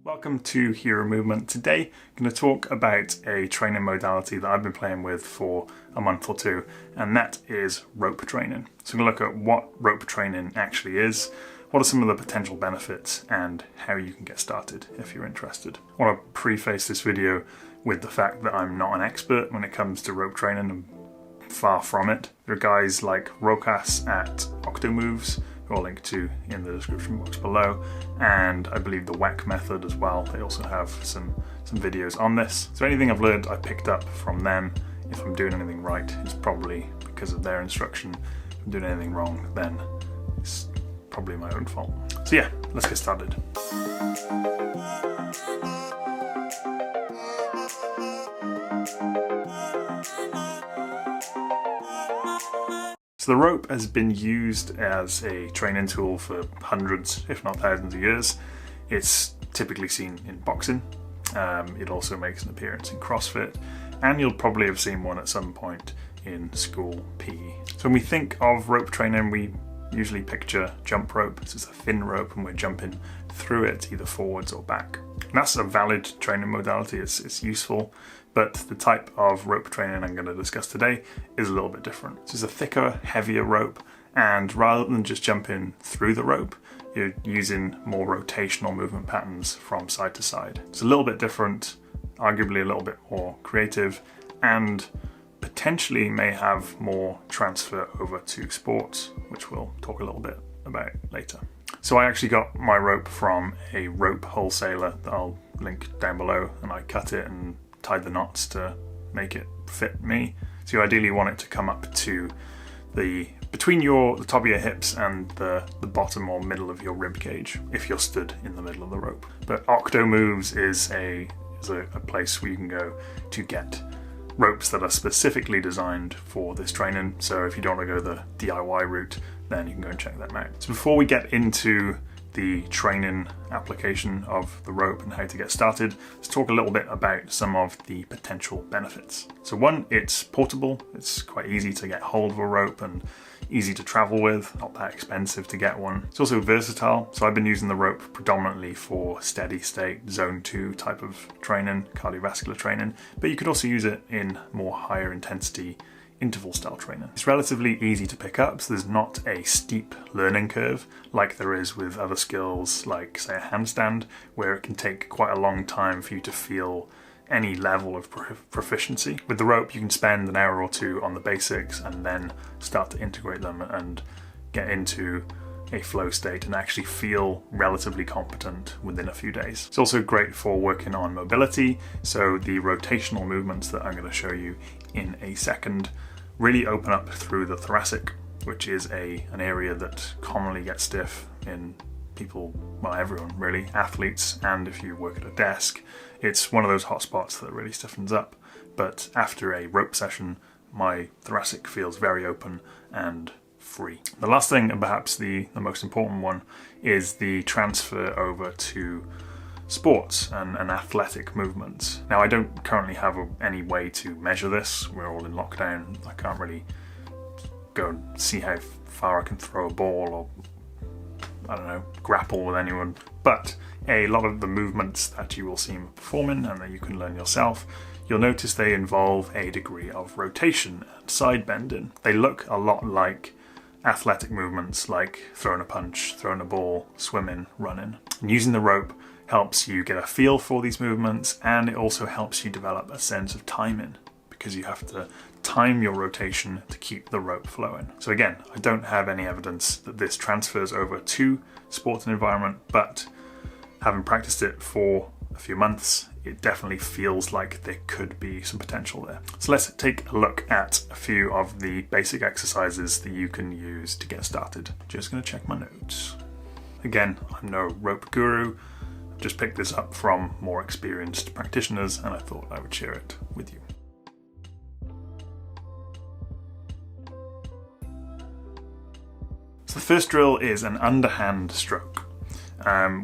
Welcome to Hero Movement. Today I'm going to talk about a training modality that I've been playing with for a month or two, and that is rope training. So I'm going to look at what rope training actually is, what are some of the potential benefits, and how you can get started if you're interested. I want to preface this video with the fact that I'm not an expert when it comes to rope training. I'm far from it. There are guys like Rokas at Octomoves, who I'll link to in the description box below, and I believe the Weck Method as well. They also have some videos on this. So anything I've learned I picked up from them. If I'm doing anything right, it's probably because of their instruction. If I'm doing anything wrong, then it's probably my own fault. So yeah, let's get started. So the rope has been used as a training tool for hundreds, if not thousands of years. It's typically seen in boxing. It also makes an appearance in CrossFit, and you'll probably have seen one at some point in school PE. So when we think of rope training, we usually picture jump rope. This is a thin rope and we're jumping through it either forwards or back. And that's a valid training modality, it's useful, but the type of rope training I'm going to discuss today is a little bit different. This is a thicker, heavier rope, and rather than just jumping through the rope, you're using more rotational movement patterns from side to side. It's a little bit different, arguably a little bit more creative, and potentially may have more transfer over to sports, which we'll talk a little bit about later. So I actually got my rope from a rope wholesaler that I'll link down below, and I cut it and tied the knots to make it fit me. So you ideally want it to come up to between the top of your hips and the bottom or middle of your rib cage if you're stood in the middle of the rope. But Octomoves is a place where you can go to get ropes that are specifically designed for this training. So if you don't want to go the DIY route, then you can go and check them out. So before we get into the training application of the rope and how to get started, let's talk a little bit about some of the potential benefits. So one, it's portable. It's quite easy to get hold of a rope and easy to travel with, not that expensive to get one. It's also versatile. So I've been using the rope predominantly for steady state, zone 2 type of training, cardiovascular training, but you could also use it in more higher intensity interval style training. It's relatively easy to pick up, so there's not a steep learning curve like there is with other skills like, say, a handstand, where it can take quite a long time for you to feel any level of proficiency. With the rope, you can spend an hour or two on the basics and then start to integrate them and get into a flow state and actually feel relatively competent within a few days. It's also great for working on mobility, so the rotational movements that I'm going to show you in a second really open up through the thoracic, which is an area that commonly gets stiff in people, well, everyone really, athletes, and if you work at a desk, it's one of those hot spots that really stiffens up. But after a rope session, my thoracic feels very open and free. The last thing, and perhaps the most important one, is the transfer over to sports and athletic movements. Now, I don't currently have any way to measure this. We're all in lockdown. I can't really go and see how far I can throw a ball or, I don't know, grapple with anyone. But a lot of the movements that you will see me performing and that you can learn yourself, you'll notice they involve a degree of rotation and side bending. They look a lot like athletic movements like throwing a punch, throwing a ball, swimming, running. And using the rope helps you get a feel for these movements, and it also helps you develop a sense of timing because you have to time your rotation to keep the rope flowing. So again, I don't have any evidence that this transfers over to sports and environment, but having practiced it for a few months, it definitely feels like there could be some potential there. So let's take a look at a few of the basic exercises that you can use to get started. Just going to check my notes. Again, I'm no rope guru. I've just picked this up from more experienced practitioners, and I thought I would share it with you. So the first drill is an underhand stroke.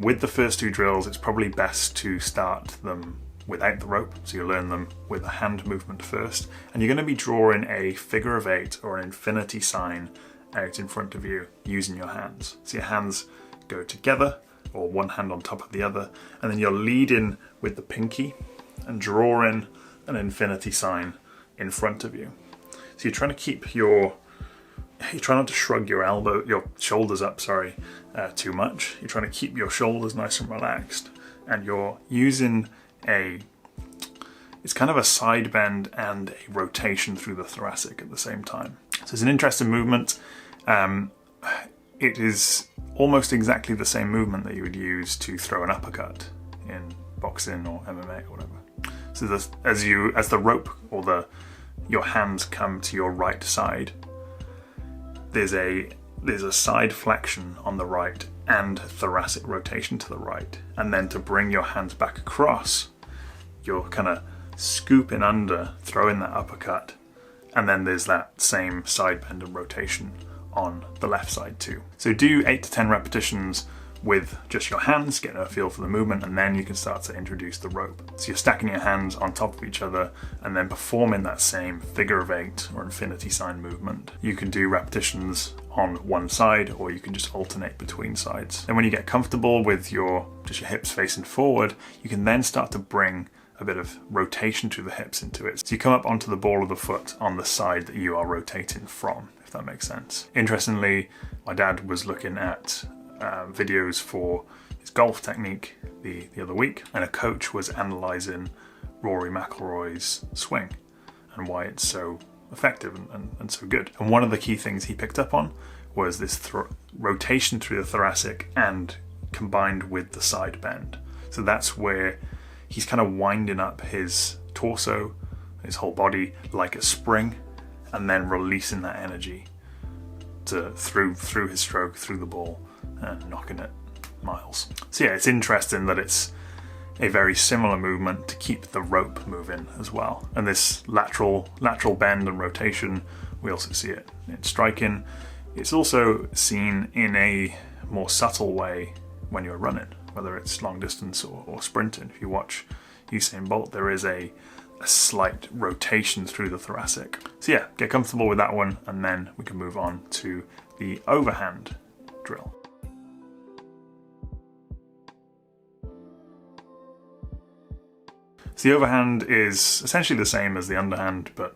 With the first two drills, it's probably best to start them without the rope, so you learn them with a hand movement first, and you're going to be drawing a figure of 8 or an infinity sign out in front of you using your hands. So your hands go together or one hand on top of the other, and then you're leading with the pinky and drawing an infinity sign in front of you. So you're trying to keep you try not to shrug your shoulders up, too much. You're trying to keep your shoulders nice and relaxed, and you're using it's kind of a side bend and a rotation through the thoracic at the same time. So it's an interesting movement. It is almost exactly the same movement that you would use to throw an uppercut in boxing or MMA or whatever. So as the rope or your hands come to your right side, there's a side flexion on the right and thoracic rotation to the right. And then to bring your hands back across, you're kind of scooping under, throwing that uppercut, and then there's that same side bend and rotation on the left side too. So do 8 to 10 repetitions with just your hands, getting a feel for the movement, and then you can start to introduce the rope. So you're stacking your hands on top of each other and then performing that same figure of 8 or infinity sign movement. You can do repetitions on one side, or you can just alternate between sides. And when you get comfortable with just your hips facing forward, you can then start to bring a bit of rotation through the hips into it. So you come up onto the ball of the foot on the side that you are rotating from, if that makes sense. Interestingly, my dad was looking at videos for his golf technique the other week, and a coach was analysing Rory McIlroy's swing and why it's so effective and so good. And one of the key things he picked up on was this rotation through the thoracic and combined with the side bend. So that's where he's kind of winding up his torso, his whole body like a spring, and then releasing that energy through his stroke, through the ball, and knocking it miles. So yeah, it's interesting that it's a very similar movement to keep the rope moving as well. And this lateral bend and rotation, we also see it in striking. It's also seen in a more subtle way when you're running, whether it's long distance or sprinting. If you watch Usain Bolt, there is a slight rotation through the thoracic. So yeah, get comfortable with that one, and then we can move on to the overhand drill. So the overhand is essentially the same as the underhand, but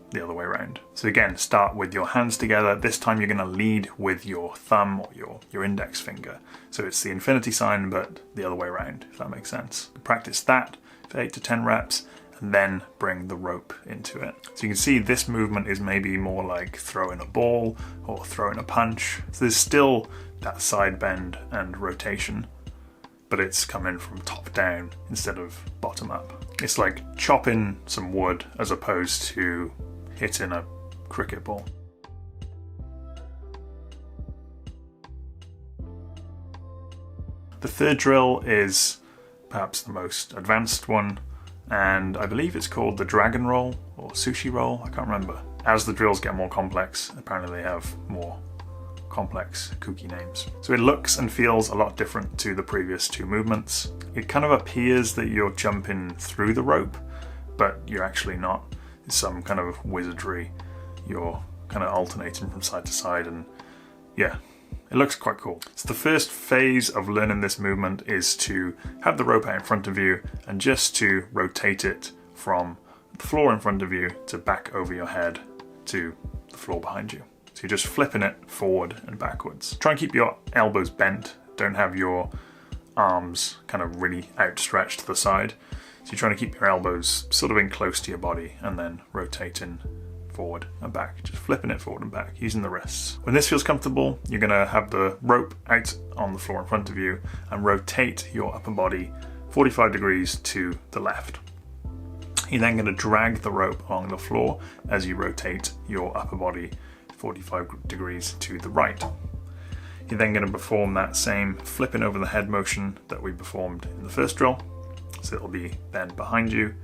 the other way around. So again, start with your hands together. This time you're going to lead with your thumb or your index finger. So it's the infinity sign, but the other way around, if that makes sense. Practice that for 8 to 10 reps, and then bring the rope into it. So you can see this movement is maybe more like throwing a ball or throwing a punch. So there's still that side bend and rotation, but it's coming from top down instead of bottom up. It's like chopping some wood as opposed to hitting a cricket ball. The third drill is perhaps the most advanced one, and I believe it's called the dragon roll or sushi roll, I can't remember. As the drills get more complex, apparently they have more complex, kooky names. So it looks and feels a lot different to the previous two movements. It kind of appears that you're jumping through the rope, but you're actually not. It's some kind of wizardry. You're kind of alternating from side to side, and yeah, it looks quite cool. So the first phase of learning this movement is to have the rope out in front of you and just to rotate it from the floor in front of you to back over your head to the floor behind you. So you're just flipping it forward and backwards. Try and keep your elbows bent. Don't have your arms kind of really outstretched to the side. So you're trying to keep your elbows sort of in close to your body and then rotating forward and back, just flipping it forward and back using the wrists. When this feels comfortable, you're going to have the rope out on the floor in front of you and rotate your upper body 45 degrees to the left. You're then going to drag the rope along the floor as you rotate your upper body 45 degrees to the right. You're then going to perform that same flipping over the head motion that we performed in the first drill. So it'll be then behind you,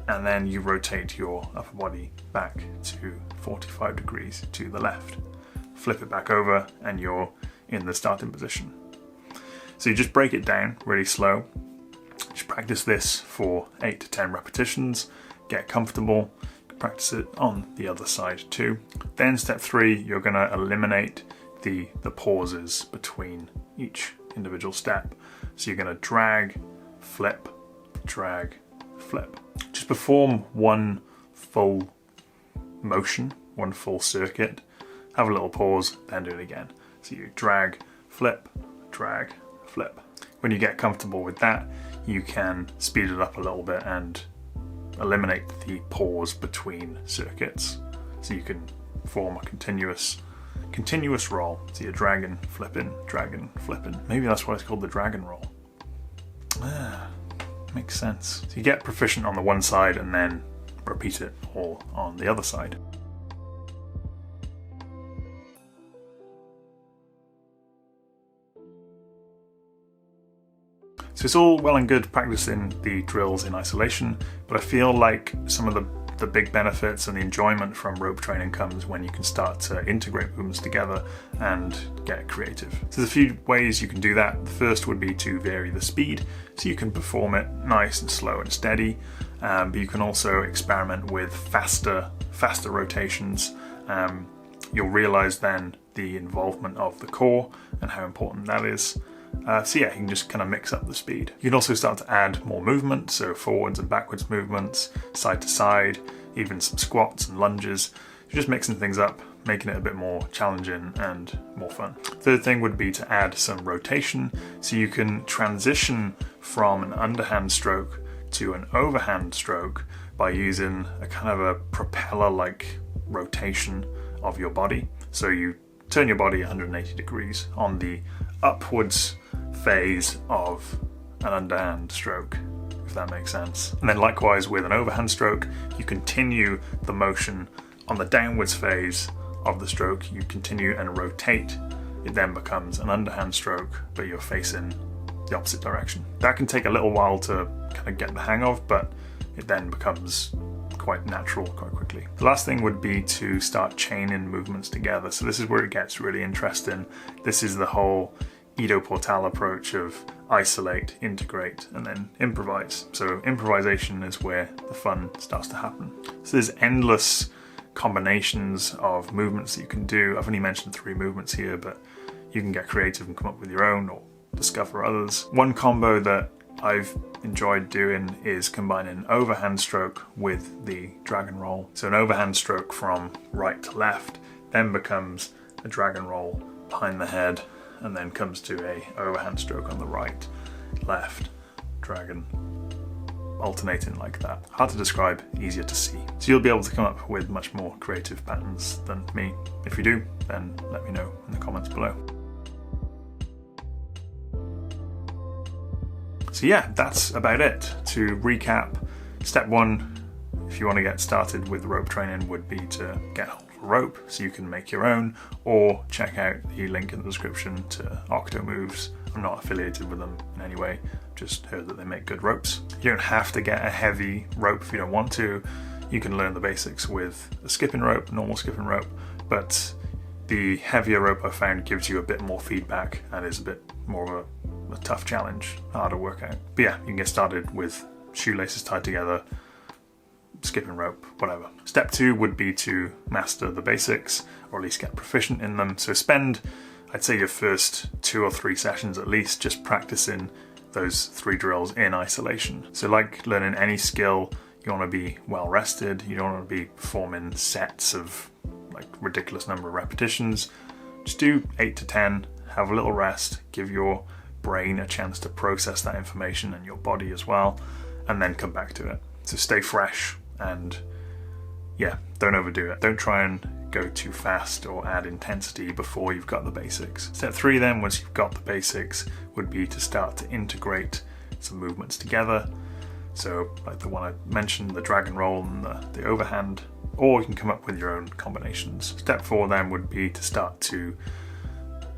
and then you rotate your upper body back to 45 degrees to the left. Flip it back over and you're in the starting position. So you just break it down really slow. Just practice this for 8 to 10 repetitions, get comfortable, practice it on the other side too. Then step 3, you're going to eliminate the pauses between each individual step. So you're going to drag, flip, drag, flip. Just perform one full motion, one full circuit, have a little pause, then do it again. So you drag, flip, drag, flip. When you get comfortable with that, you can speed it up a little bit and eliminate the pause between circuits. So you can form a continuous roll. So you're dragging, flipping, flipping. Maybe that's why it's called the dragon roll. Makes sense. So you get proficient on the one side and then repeat it all on the other side. So it's all well and good practicing the drills in isolation, but I feel like some of the big benefits and the enjoyment from rope training comes when you can start to integrate movements together and get creative. So there's a few ways you can do that. The first would be to vary the speed, so you can perform it nice and slow and steady, but you can also experiment with faster rotations. You'll realize then the involvement of the core and how important that is. So yeah, you can just kind of mix up the speed. You can also start to add more movement, so forwards and backwards movements, side to side, even some squats and lunges. You're just mixing things up, making it a bit more challenging and more fun. Third thing would be to add some rotation, so you can transition from an underhand stroke to an overhand stroke by using a kind of a propeller-like rotation of your body. So you turn your body 180 degrees on the upwards phase of an underhand stroke, if that makes sense. And then likewise with an overhand stroke, you continue the motion on the downwards phase of the stroke. You continue and rotate. It then becomes an underhand stroke, but you're facing the opposite direction. That can take a little while to kind of get the hang of, but it then becomes quite natural quite quickly. The last thing would be to start chaining movements together. So this is where it gets really interesting. This is the whole Ido Portal approach of isolate, integrate, and then improvise. So improvisation is where the fun starts to happen. So there's endless combinations of movements that you can do. I've only mentioned 3 movements here, but you can get creative and come up with your own or discover others. One combo that I've enjoyed doing is combining an overhand stroke with the dragon roll. So an overhand stroke from right to left then becomes a dragon roll behind the head, and then comes to a overhand stroke on the right, left, dragon, alternating like that. Hard to describe, easier to see. So you'll be able to come up with much more creative patterns than me. If you do, then let me know in the comments below. So yeah, that's about it. To recap, step 1, if you want to get started with rope training, would be to get hold of a rope so you can make your own, or check out the link in the description to Octo Moves. I'm not affiliated with them in any way, just heard that they make good ropes. You don't have to get a heavy rope if you don't want to. You can learn the basics with a skipping rope, normal skipping rope, but the heavier rope I found gives you a bit more feedback and is a bit more of a tough challenge, harder workout. But yeah, you can get started with shoelaces tied together, skipping rope, whatever. Step 2 would be to master the basics, or at least get proficient in them. So spend, I'd say, your first 2 or 3 sessions at least just practicing those 3 drills in isolation. So like learning any skill, you want to be well rested. You don't want to be performing sets of like ridiculous number of repetitions. Just do 8 to 10, have a little rest, give your brain a chance to process that information and your body as well, and then come back to it. So stay fresh and yeah, don't overdo it. Don't try and go too fast or add intensity before you've got the basics. Step 3 then, once you've got the basics, would be to start to integrate some movements together. So like the one I mentioned, the dragon roll and the overhand, or you can come up with your own combinations. Step 4 then would be to start to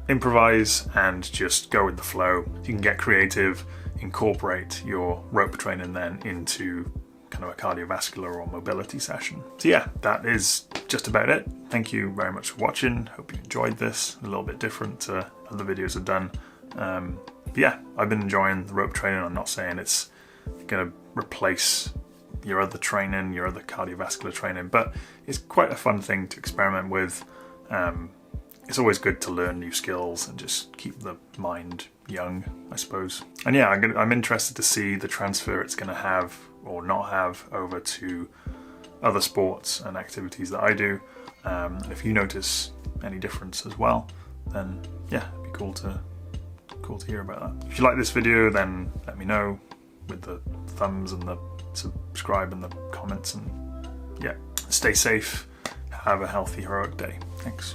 improvise and just go with the flow. You can get creative, incorporate your rope training then into kind of a cardiovascular or mobility session. So yeah, that is just about it. Thank you very much for watching. Hope you enjoyed this. A little bit different to other videos I've done. But yeah, I've been enjoying the rope training. I'm not saying it's going to replace your other training, your other cardiovascular training, but it's quite a fun thing to experiment with. it's always good to learn new skills and just keep the mind young, I suppose. And yeah, I'm interested to see the transfer it's going to have or not have over to other sports and activities that I do. If you notice any difference as well, then yeah, it'd be cool to hear about that. If you like this video, then let me know with the thumbs and the subscribe and the comments, and yeah, stay safe, have a healthy, heroic day. Thanks.